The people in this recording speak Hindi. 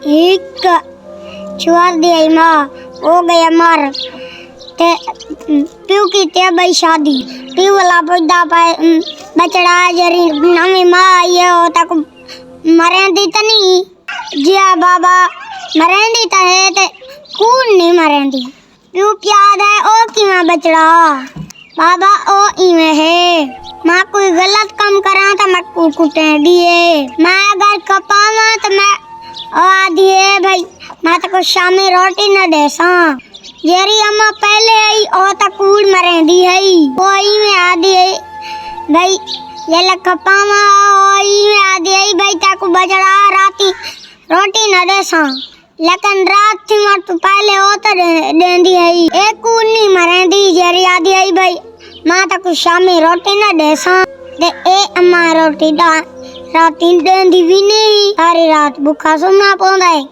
एक छुआर दिया माँ हो गया मर ते प्यू की ते भाई शादी प्यू वाला बुढ़ा पाए बचड़ा जरी नवी माँ आई हो तक मरेंदी तो नहीं जिया बाबा मरेंदी तो है ते कौन नहीं मरेंदी प्यू प्याद है ओ की माँ बचड़ा बाबा ओ इमे है माँ कोई गलत काम करा तो मैं कुटे दिए मैं अगर कपावा तो मैं आदि है भाई मैं तो कुछ शाम में रोटी न दे सा जेरी अम्मा पहले आई ओ तो कूड़ मरेंदी है ओई में आदि है भाई ये कपावा ओई में आदि है भाई ताको बजड़ा राती रोटी न दे सा लेकिन रात थी मर तो पहले ओ तो देंदी है एक कूड़ नहीं मरेंदी जेरी आदि है भाई माँ तो कुछ शाम में रोटी न दे सा दे ए अम्मा रोटी दा राती देंदी भी नहीं सारी रात भूखा सोना पौंदा है।